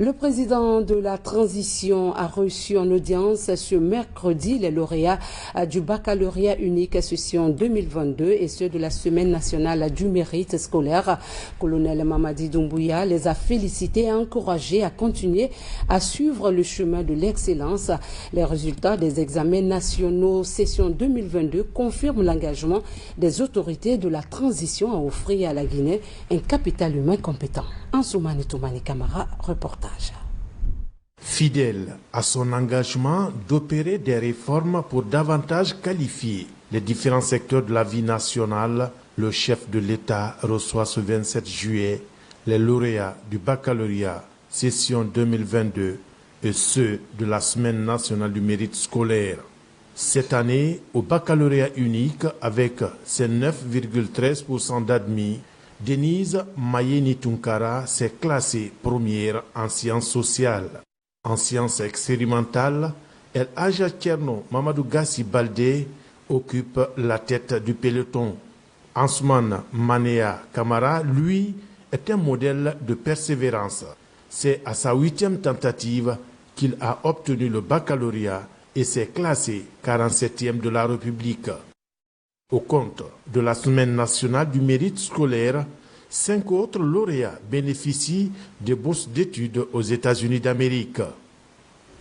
Le président de la transition a reçu en audience ce mercredi les lauréats du baccalauréat unique session 2022 et ceux de la semaine nationale du mérite scolaire. Colonel Mamadi Doumbouya les a félicités et encouragés à continuer à suivre le chemin de l'excellence. Les résultats des examens nationaux session 2022 confirment l'engagement des autorités de la transition à offrir à la Guinée un capital humain compétent. Ansoumani Toumani Kamara, reportage. Fidèle à son engagement d'opérer des réformes pour davantage qualifier les différents secteurs de la vie nationale, le chef de l'État reçoit ce 27 juillet les lauréats du baccalauréat session 2022 et ceux de la semaine nationale du mérite scolaire. Cette année, au baccalauréat unique, avec ses 9,13% d'admis, Denise Mayeni Tunkara s'est classée première en sciences sociales. En sciences expérimentales, El Hadja Thierno Mamadou Gassi Baldé occupe la tête du peloton. Ansman Manea Kamara, lui, est un modèle de persévérance. C'est à sa 8e tentative qu'il a obtenu le baccalauréat et s'est classé 47e de la République. Au compte de la semaine nationale du mérite scolaire, 5 autres lauréats bénéficient de bourses d'études aux États-Unis d'Amérique.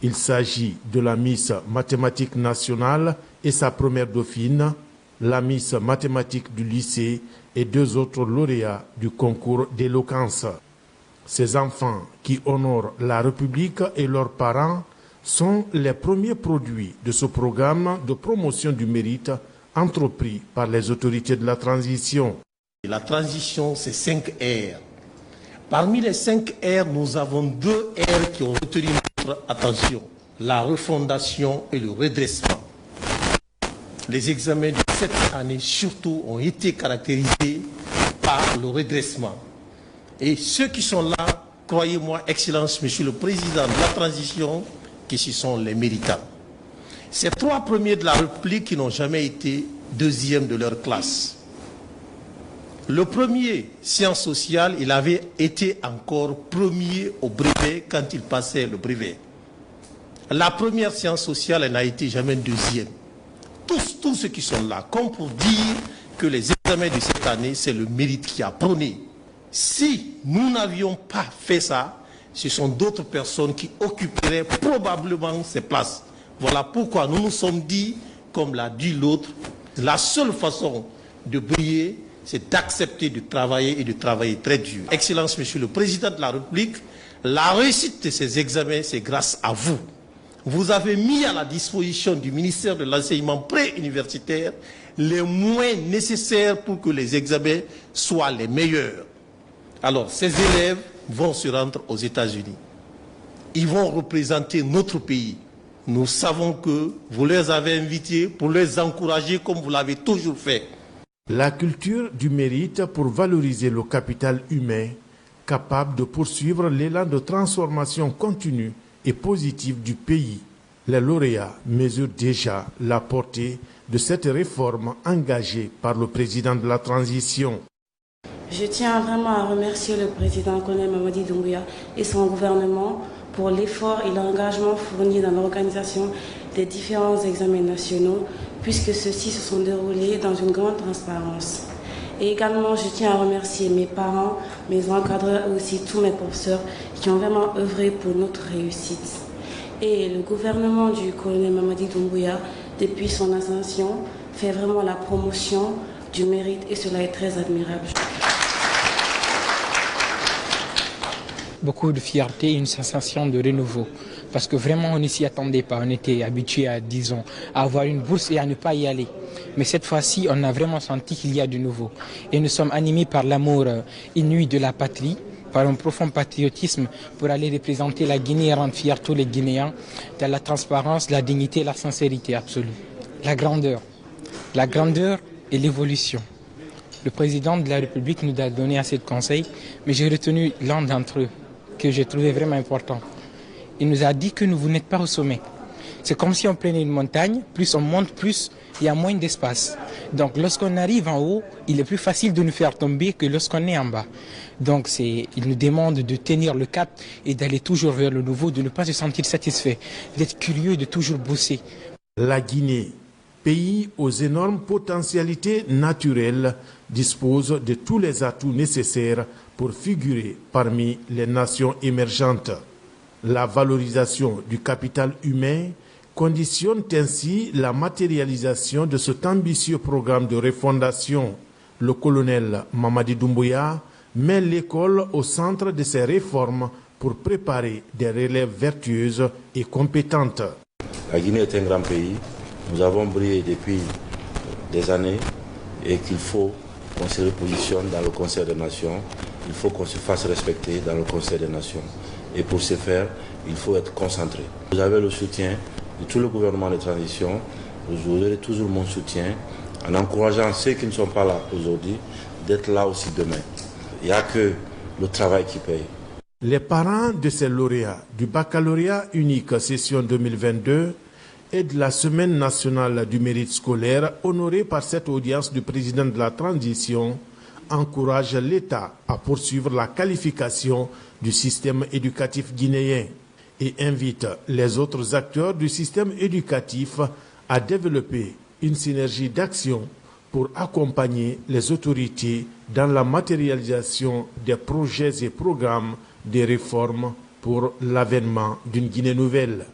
Il s'agit de la Miss Mathématiques nationale et sa première dauphine, la Miss Mathématiques du lycée et 2 autres lauréats du concours d'éloquence. Ces enfants qui honorent la République et leurs parents sont les premiers produits de ce programme de promotion du mérite entrepris par les autorités de la transition. La transition, c'est 5 R. Parmi les 5 R, nous avons 2 R qui ont retenu notre attention. La refondation et le redressement. Les examens de cette année, surtout, ont été caractérisés par le redressement. Et ceux qui sont là, croyez-moi, Excellence, Monsieur le Président de la transition, qui s'y sont les méritants. Ces 3 premiers de la République qui n'ont jamais été deuxièmes de leur classe. Le premier, sciences sociales, il avait été encore premier au brevet quand il passait le brevet. La première science sociale, elle n'a été jamais deuxième. Tous ceux qui sont là, comme pour dire que les examens de cette année, c'est le mérite qui a prôné. Si nous n'avions pas fait ça, ce sont d'autres personnes qui occuperaient probablement ces places. Voilà pourquoi nous nous sommes dit, comme l'a dit l'autre, la seule façon de briller, c'est d'accepter de travailler et de travailler très dur. Excellence, Monsieur le Président de la République, la réussite de ces examens, c'est grâce à vous. Vous avez mis à la disposition du ministère de l'Enseignement pré-universitaire les moyens nécessaires pour que les examens soient les meilleurs. Alors, ces élèves vont se rendre aux États-Unis. Ils vont représenter notre pays. Nous savons que vous les avez invités pour les encourager comme vous l'avez toujours fait. La culture du mérite pour valoriser le capital humain, capable de poursuivre l'élan de transformation continue et positive du pays. Les lauréats mesurent déjà la portée de cette réforme engagée par le président de la transition. Je tiens vraiment à remercier le président Colonel Mamadi Doumbouya et son gouvernement pour l'effort et l'engagement fournis dans l'organisation des différents examens nationaux, puisque ceux-ci se sont déroulés dans une grande transparence. Et également, je tiens à remercier mes parents, mes encadreurs et aussi tous mes professeurs qui ont vraiment œuvré pour notre réussite. Et le gouvernement du colonel Mamadi Doumbouya, depuis son ascension, fait vraiment la promotion du mérite et cela est très admirable. Beaucoup de fierté et une sensation de renouveau. Parce que vraiment, on ne s'y attendait pas. On était habitué à, disons, à avoir une bourse et à ne pas y aller. Mais cette fois-ci, on a vraiment senti qu'il y a du nouveau. Et nous sommes animés par l'amour inouï de la patrie, par un profond patriotisme pour aller représenter la Guinée et rendre fiers tous les Guinéens dans la transparence, la dignité et la sincérité absolue. La grandeur et l'évolution. Le président de la République nous a donné assez de conseils, mais j'ai retenu l'un d'entre eux que j'ai trouvé vraiment important. Il nous a dit que vous n'êtes pas au sommet. C'est comme si on prenait une montagne, plus on monte, plus il y a moins d'espace. Donc lorsqu'on arrive en haut, il est plus facile de nous faire tomber que lorsqu'on est en bas. Donc il nous demande de tenir le cap et d'aller toujours vers le nouveau, de ne pas se sentir satisfait, d'être curieux, de toujours bosser. La Guinée, pays aux énormes potentialités naturelles, dispose de tous les atouts nécessaires pour figurer parmi les nations émergentes. La valorisation du capital humain conditionne ainsi la matérialisation de cet ambitieux programme de refondation. Le colonel Mamadi Doumbouya met l'école au centre de ces réformes pour préparer des relèves vertueuses et compétentes. La Guinée est un grand pays. Nous avons brillé depuis des années et qu'il faut qu'on se repositionne dans le Conseil des Nations. Il faut qu'on se fasse respecter dans le Conseil des Nations. Et pour ce faire, il faut être concentré. Vous avez le soutien de tout le gouvernement de transition. Vous aurez toujours mon soutien en encourageant ceux qui ne sont pas là aujourd'hui d'être là aussi demain. Il n'y a que le travail qui paye. Les parents de ces lauréats du baccalauréat unique session 2022 et de la Semaine nationale du mérite scolaire honorée par cette audience du président de la transition encouragent l'État à poursuivre la qualification du système éducatif guinéen et invitent les autres acteurs du système éducatif à développer une synergie d'action pour accompagner les autorités dans la matérialisation des projets et programmes de réformes pour l'avènement d'une Guinée nouvelle.